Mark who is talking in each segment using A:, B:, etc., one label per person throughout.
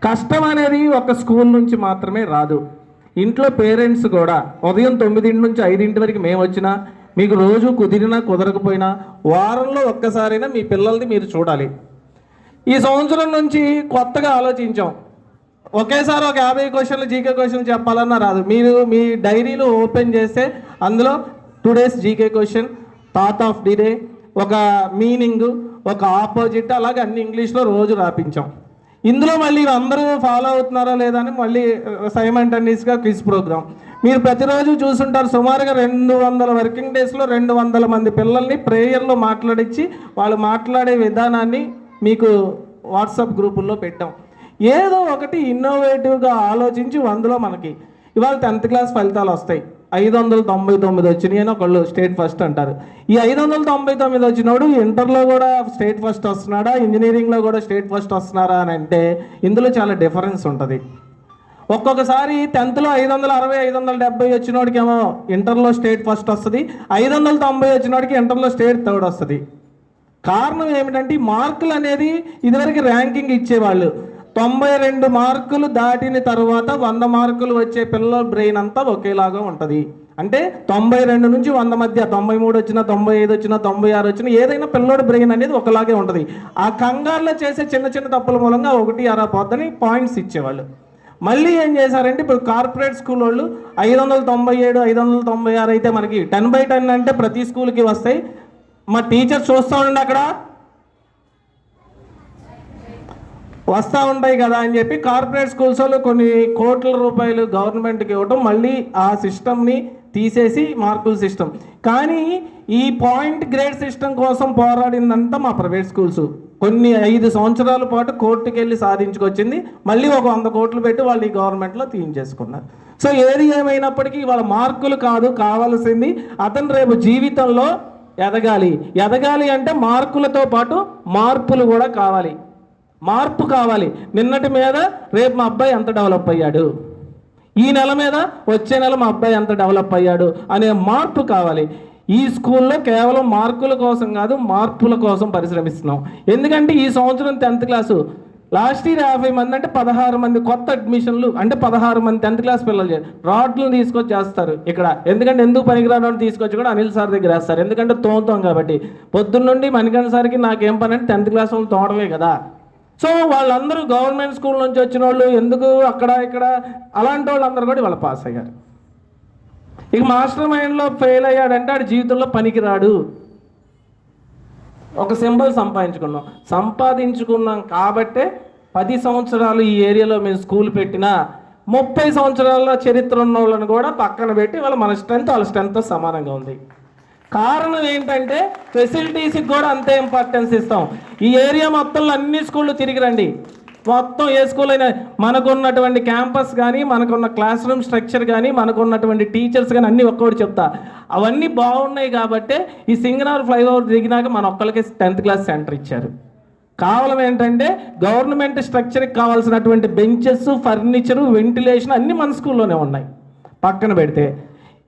A: కష్టం అనేది ఒక స్కూల్ నుంచి మాత్రమే రాదు. ఇంట్లో పేరెంట్స్ కూడా ఉదయం 9 నుంచి 5 వరకు మేము వచ్చినా, మీకు రోజు కుదిరినా కుదరకపోయినా వారంలో ఒక్కసారైనా మీ పిల్లల్ని మీరు చూడాలి. ఈ సంవత్సరం నుంచి కొత్తగా ఆలోచించాం. ఒకేసారి ఒక 50 క్వశ్చన్లు జీకే క్వశ్చన్లు చెప్పాలన్నా రాదు. మీరు మీ డైరీలు ఓపెన్ చేస్తే అందులో today's GK question, thought of the day, ఒక మీనింగ్, ఒక ఆపోజిట్, అలాగే అన్ని ఇంగ్లీష్లో రోజు రాపించాం. ఇందులో మళ్ళీ అందరూ ఫాలో అవుతున్నారా లేదా అని మళ్ళీ సైమల్టేనియస్గా క్విజ్ ప్రోగ్రామ్. మీరు ప్రతిరోజు చూసుంటారు, సుమారుగా 200 వర్కింగ్ డేస్లో 200 మంది పిల్లల్ని ప్రేయర్లో మాట్లాడించి వాళ్ళు మాట్లాడే విధానాన్ని మీకు వాట్సాప్ గ్రూపుల్లో పెట్టాం. ఏదో ఒకటి ఇన్నోవేటివ్గా ఆలోచించి అందులో మనకి ఇవాళ 10th క్లాస్ ఫలితాలు వస్తాయి. 599 వచ్చినాయి అని ఒకళ్ళు స్టేట్ ఫస్ట్ అంటారు. ఈ 599 వచ్చినోడు ఇంటర్లో కూడా స్టేట్ ఫస్ట్ వస్తున్నాడా, ఇంజనీరింగ్లో కూడా స్టేట్ ఫస్ట్ వస్తున్నారా అని అంటే ఇందులో చాలా డిఫరెన్స్ ఉంటుంది. ఒక్కొక్కసారి 10th 560, 570 వచ్చినోడికేమో ఇంటర్లో స్టేట్ ఫస్ట్ వస్తుంది, 590 వచ్చినోడికి ఇంటర్లో స్టేట్ థర్డ్ వస్తుంది. కారణం ఏమిటంటే ఈ మార్కులు అనేది ఇదివరకు ర్యాంకింగ్ ఇచ్చేవాళ్ళు. 92 మార్కులు దాటిన తర్వాత 100 మార్కులు వచ్చే పిల్లల బ్రెయిన్ అంతా ఒకేలాగా ఉంటుంది. అంటే 92 నుంచి 100 మధ్య 93 వచ్చినా, 95 వచ్చినా, 96 వచ్చినా ఏదైనా పిల్లోడి బ్రెయిన్ అనేది ఒకలాగే ఉంటుంది. ఆ కంగారులో చేసే చిన్న చిన్న తప్పుల మూలంగా 1 పోద్దని పాయింట్స్ ఇచ్చేవాళ్ళు. మళ్ళీ ఏం చేశారంటే ఇప్పుడు కార్పొరేట్ స్కూల్ వాళ్ళు 597, 596 అయితే మనకి 10/10 అంటే ప్రతి స్కూల్కి వస్తాయి. మా టీచర్స్ చూస్తూ ఉండండి, అక్కడ వస్తూ ఉంటాయి కదా అని చెప్పి కార్పొరేట్ స్కూల్స్ వాళ్ళు కొన్ని కోట్ల రూపాయలు గవర్నమెంట్కి ఇవ్వటం, మళ్ళీ ఆ సిస్టమ్ని తీసేసి మార్కుల సిస్టమ్. కానీ ఈ పాయింట్ గ్రేడ్ సిస్టమ్ కోసం పోరాడిందంతా మా ప్రైవేట్ స్కూల్స్. కొన్ని 5 సంవత్సరాల పాటు కోర్టుకు వెళ్ళి సాధించుకొచ్చింది. మళ్ళీ ఒక 100 కోట్లు పెట్టి వాళ్ళు ఈ గవర్నమెంట్లో తీయించేసుకున్నారు. సో ఏది ఏమైనప్పటికీ వాళ్ళ మార్కులు కాదు కావాల్సింది, అతను రేపు జీవితంలో ఎదగాలి అంటే మార్కులతో పాటు మార్పులు కూడా కావాలి. మార్పు కావాలి. నిన్నటి మీద రేపు మా అబ్బాయి ఎంత డెవలప్ అయ్యాడు, ఈ నెల మీద వచ్చే నెల మా అబ్బాయి ఎంత డెవలప్ అయ్యాడు అనే మార్పు కావాలి. ఈ స్కూల్లో కేవలం మార్కుల కోసం కాదు, మార్పుల కోసం పరిశ్రమిస్తున్నాం. ఎందుకంటే ఈ సంవత్సరం 10th క్లాసు, లాస్ట్ ఇయర్ 50 మంది అంటే 16 మంది కొత్త అడ్మిషన్లు, అంటే 16 మంది 10th క్లాస్ పిల్లలు రాడ్లను తీసుకొచ్చి చేస్తారు ఇక్కడ. ఎందుకు పనికిరాని తీసుకొచ్చి కూడా అనిల్ సార్ దగ్గర వేస్తారు. ఎందుకంటే తోముతాం కాబట్టి. పొద్దున్నుండి మణికంఠ సార్కి నాకేం పని అంటే 10th క్లాస్ వాళ్ళు తోడమే కదా. సో వాళ్ళందరూ గవర్నమెంట్ స్కూల్ నుంచి వచ్చిన వాళ్ళు, ఎందుకు అక్కడ ఇక్కడ అలాంటి వాళ్ళందరూ కూడా వాళ్ళు పాస్ అయ్యారు. ఇక మాస్టర్ మైండ్లో ఫెయిల్ అయ్యాడంటే ఆడు జీవితంలో పనికిరాడు. ఒక సింబల్ సంపాదించుకున్నాం కాబట్టే 10 సంవత్సరాలు ఈ ఏరియాలో మేము స్కూల్ పెట్టినా 30 సంవత్సరాల చరిత్ర ఉన్న వాళ్ళని కూడా పక్కన పెట్టి వాళ్ళ స్ట్రెంత్ సమానంగా ఉంది. కారణం ఏంటంటే ఫెసిలిటీస్కి కూడా అంతే ఇంపార్టెన్స్ ఇస్తాం. ఈ ఏరియా మొత్తంలో అన్ని స్కూళ్ళు తిరిగి రండి. మొత్తం ఏ స్కూల్ అయినా మనకున్నటువంటి క్యాంపస్ కానీ, మనకున్న క్లాస్ రూమ్ స్ట్రక్చర్ కానీ, మనకున్నటువంటి టీచర్స్ కానీ అన్నీ ఒక్కొక్కటి చెప్తా. అవన్నీ బాగున్నాయి కాబట్టే ఈ సింగనగర్ ఫ్లైఓవర్ దిగినాక మన ఒక్కరికి 10th క్లాస్ సెంటర్ ఇచ్చారు. కావాలం ఏంటంటే గవర్నమెంట్ స్ట్రక్చర్కి కావాల్సినటువంటి బెంచెస్, ఫర్నిచరు, వెంటిలేషన్ అన్నీ మన స్కూల్లోనే ఉన్నాయి. పక్కన పెడితే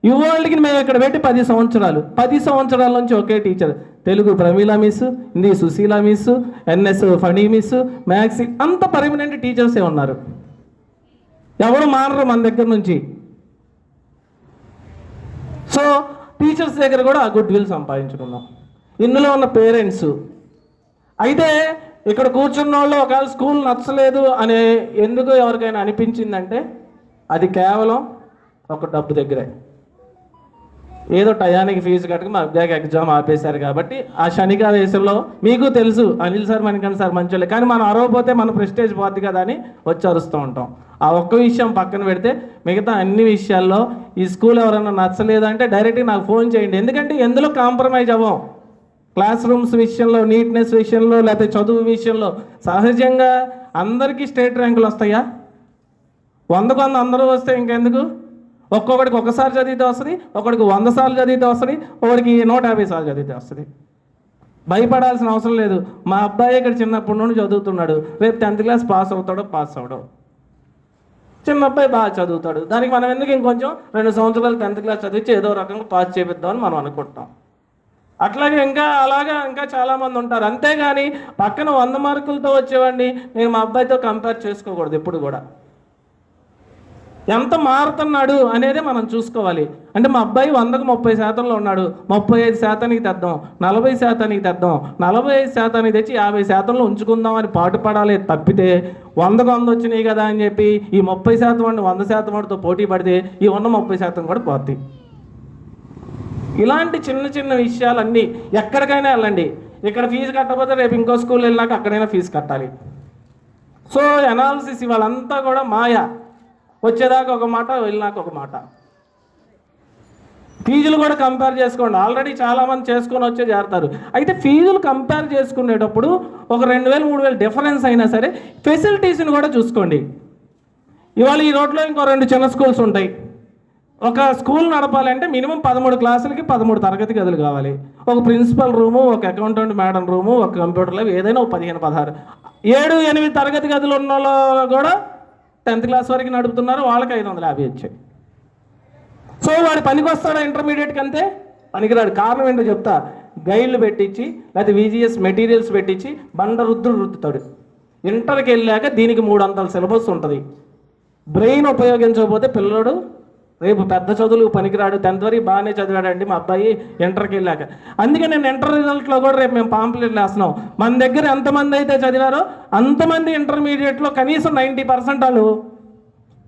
A: ఇవాళకి మేము ఇక్కడ పెట్టి 10 సంవత్సరాల నుంచి ఒకే teacher. Telugu Pramila miss, Hindi Sushila miss, NS Phani miss, maths అంత పర్మనెంట్ టీచర్సే ఉన్నారు. ఎవరు మానరు మన దగ్గర నుంచి. సో టీచర్స్ దగ్గర కూడా ఆ గుడ్ విల్ సంపాదించుకున్నాం. ఇందులో ఉన్న పేరెంట్స్ అయితే ఇక్కడ కూర్చున్న వాళ్ళు ఒకవేళ స్కూల్ నచ్చలేదు అనే ఎందుకు ఎవరికైనా అనిపించిందంటే అది కేవలం ఒక డబ్బు దగ్గరే. ఏదో టయానికి ఫీజు కట్టుకు మా అబ్బాయికి ఎగ్జామ్ ఆపేశారు కాబట్టి ఆ శనిగా వేసంలో మీకు తెలుసు అనిల్ సార్, మణికంఠ సార్ మంచోళ్ళే, కానీ మనం అరవపోతే మన ప్రెస్టేజ్ పోద్ది కదా అని వచ్చి అరుస్తూ ఉంటాం. ఆ ఒక్క విషయం పక్కన పెడితే మిగతా అన్ని విషయాల్లో ఈ స్కూల్ ఎవరైనా నచ్చలేదంటే డైరెక్ట్గా నాకు ఫోన్ చేయండి. ఎందుకంటే ఎందులో కాంప్రమైజ్ అవ్వం. క్లాస్ రూమ్స్ విషయంలో, నీట్నెస్ విషయంలో, లేకపోతే చదువు విషయంలో సహజంగా అందరికీ స్టేట్ ర్యాంకులు వస్తాయా? 100కు 100 అందరూ వస్తే ఇంకెందుకు? ఒక్కొక్కడికి 1 సారి చదివితే వస్తుంది, ఒకడికి 100 సార్లు చదివితే వస్తుంది, ఒకడికి 150 సార్లు చదివితే వస్తుంది. భయపడాల్సిన అవసరం లేదు. మా అబ్బాయి ఇక్కడ చిన్నప్పటి నుండి చదువుతున్నాడు. రేపు 10th క్లాస్ పాస్ అవుతాడో పాస్ అవడో. చిన్న అబ్బాయి బాగా చదువుతాడు. దానికి మనం ఎందుకు ఇంకొంచెం 2 సంవత్సరాలు 10th క్లాస్ చదివించి ఏదో రకంగా పాస్ చేపిద్దామని మనం అనుకుంటాం. అట్లాగే ఇంకా చాలామంది ఉంటారు. అంతేగాని పక్కన 100 మార్కులతో వచ్చేవాడిని నేను మా అబ్బాయితో కంపేర్ చేసుకోకూడదు ఎప్పుడు కూడా. ఎంత మారుతున్నాడు అనేది మనం చూసుకోవాలి. అంటే మా అబ్బాయి 100కు 30% ఉన్నాడు, 35% తెద్దాం, 40% తెద్దాం, 45% తెచ్చి 50% ఉంచుకుందాం అని పాటుపడాలి తప్పితే 100కు 100 వచ్చినాయి కదా అని చెప్పి ఈ 30% వాడిని 100% వాడితో పోటీ పడితే ఈ ఉన్న 30% కూడా పోతాయి. ఇలాంటి చిన్న చిన్న విషయాలన్నీ ఎక్కడికైనా వెళ్ళండి, ఇక్కడ ఫీజు కట్టకపోతే రేపు ఇంకో స్కూల్ వెళ్ళాక అక్కడైనా ఫీజు కట్టాలి. సో అనాలిసిస్ ఇవాళంతా కూడా మాయ, వచ్చేదాకా ఒక మాట వెళ్ళినాక ఒక మాట. ఫీజులు కూడా కంపేర్ చేసుకోండి, ఆల్రెడీ చాలామంది చేసుకొని వచ్చే చేరుతారు. అయితే ఫీజులు కంపేర్ చేసుకునేటప్పుడు ఒక 2000-3000 డిఫరెన్స్ అయినా సరే ఫెసిలిటీస్ని కూడా చూసుకోండి. ఇవాళ ఈ రోడ్లో ఇంకో 2 చిన్న స్కూల్స్ ఉంటాయి. ఒక స్కూల్ నడపాలంటే మినిమం 13 క్లాసులకి 13 తరగతి గదులు కావాలి. ఒక ప్రిన్సిపల్ రూము, ఒక అకౌంటెంట్ మేడం రూము, ఒక కంప్యూటర్ ల్యాబ్, ఏదైనా ఒక 15-16 7-8 తరగతి గదులు ఉన్న వాళ్ళు కూడా 10th క్లాస్ వరకు నడుపుతున్నారు, వాళ్ళకి 550 వచ్చాయి. సో వాడు పనికి వస్తాడా ఇంటర్మీడియట్కి? అంతే పనికిరాడు. కారణం ఏంటో చెప్తా. గైడ్లు పెట్టించి లేకపోతే VGS మెటీరియల్స్ పెట్టించి రుద్దుతాడు. ఇంటర్కి వెళ్ళాక దీనికి 300 సిలబస్ ఉంటుంది. బ్రెయిన్ ఉపయోగించకపోతే పిల్లడు రేపు పెద్ద చదువులు పనికిరాడు. 10th వరకు బాగానే చదివాడండి మా అబ్బాయి ఇంటర్కి వెళ్ళాక. అందుకే నేను ఇంటర్ రిజల్ట్లో కూడా రేపు మేము పాంప్లెట్లు వేస్తున్నాం. మన దగ్గర ఎంతమంది అయితే చదివారో అంతమంది ఇంటర్మీడియట్లో కనీసం 90% వాళ్ళు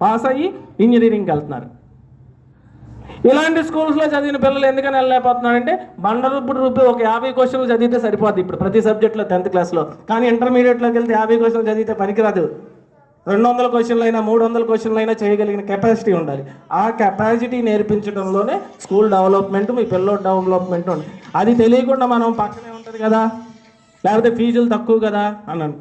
A: పాస్ అయ్యి ఇంజనీరింగ్కి వెళ్తున్నారు. ఇలాంటి స్కూల్స్లో చదివిన పిల్లలు ఎందుకని వెళ్ళలేకపోతున్నారంటే రుబ్బి ఒక 50 క్వశ్చన్లు చదివితే సరిపోద్ది ఇప్పుడు ప్రతి సబ్జెక్ట్లో 10th క్లాస్లో. కానీ ఇంటర్మీడియట్లోకి వెళ్తే 50 క్వశ్చన్లు చదివితే పనికిరాదు. 200 క్వశ్చన్లు అయినా 300 క్వశ్చన్లు అయినా చేయగలిగిన కెపాసిటీ ఉండాలి. ఆ కెపాసిటీ నేర్పించడంలోనే స్కూల్ డెవలప్మెంట్, మీ పిల్లోడ్ డెవలప్మెంట్ ఉంది. అది తెలియకుండా మనం పక్కనే ఉంటుంది కదా, లేకపోతే ఫీజులు తక్కువ కదా అన్నాను.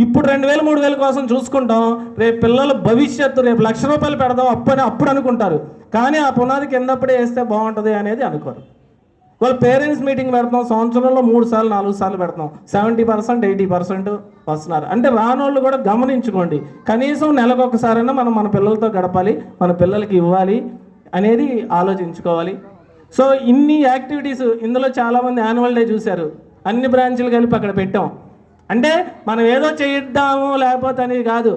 A: ఇప్పుడు 2000-3000 కోసం చూసుకుంటాం. రేపు పిల్లల భవిష్యత్తు రేపు ₹1,00,000 పెడదాం అప్పుడు అనుకుంటారు. కానీ ఆ పునాది కిందప్పుడే వేస్తే బాగుంటుంది అనేది అనుకోరు. వాళ్ళు పేరెంట్స్ మీటింగ్ పెడతాం, సంవత్సరంలో 3 సార్లు 4 సార్లు పెడతాం, 70% 80% వస్తున్నారు. అంటే రానోళ్ళు కూడా గమనించుకోండి, కనీసం నెలకు ఒకసారైనా మనం మన పిల్లలతో గడపాలి, మన పిల్లలకి ఇవ్వాలి అనేది ఆలోచించుకోవాలి. సో ఇన్ని యాక్టివిటీస్ ఇందులో చాలామంది యాన్యువల్ డే చూశారు, అన్ని బ్రాంచ్లు కలిపి అక్కడ పెట్టాం. అంటే మనం ఏదో చేయిద్దాము లేకపోతే అనేది కాదు.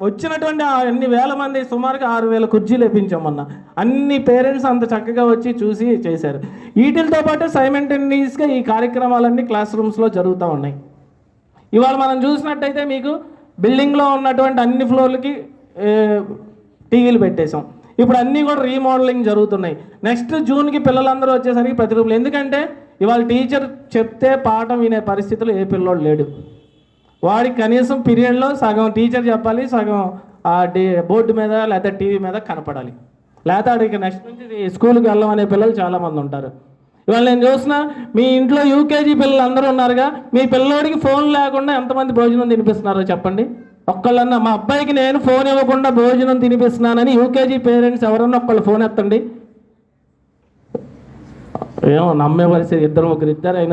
A: వచ్చినటువంటి అన్ని వేల మంది సుమారుగా 6,000 కుర్చీలు వేయించాం మొన్న. అన్ని పేరెంట్స్ అంత చక్కగా వచ్చి చూసి చేశారు. వీటితో పాటు సైమల్టేనియస్గా ఈ కార్యక్రమాలన్నీ క్లాస్ రూమ్స్లో జరుగుతూ ఉన్నాయి. ఇవాళ మనం చూసినట్టయితే మీకు బిల్డింగ్లో ఉన్నటువంటి అన్ని ఫ్లోర్లకి టీవీలు పెట్టేశాం. ఇప్పుడు అన్నీ కూడా రీమోడలింగ్ జరుగుతున్నాయి. నెక్స్ట్ జూన్కి పిల్లలందరూ వచ్చేసరికి ప్రతి రూమ్లో, ఎందుకంటే ఇవాళ టీచర్ చెప్తే పాఠం వినే పరిస్థితులు ఏ పిల్లోడు లేడు. వాడికి కనీసం పీరియడ్లో సగం టీచర్ చెప్పాలి, సగం బోర్డు మీద లేకపోతే టీవీ మీద కనపడాలి, లేకపోతే వాడికి నెక్స్ట్ నుంచి స్కూల్కి వెళ్ళమనే పిల్లలు చాలామంది ఉంటారు. ఇవాళ నేను చూసిన మీ ఇంట్లో యూకేజీ పిల్లలు అందరూ ఉన్నారుగా, మీ పిల్లోడికి ఫోన్ లేకుండా ఎంతమంది భోజనం తినిపిస్తున్నారో చెప్పండి. ఒక్కళ్ళన్నా మా అబ్బాయికి నేను ఫోన్ ఇవ్వకుండా భోజనం తినిపిస్తున్నానని యూకేజీ పేరెంట్స్ ఎవరన్నా ఒక్కళ్ళు ఫోన్ ఎత్తండి. ఏమో నమ్మే పరిస్థితి 2-3 ఇద్దరు అయినా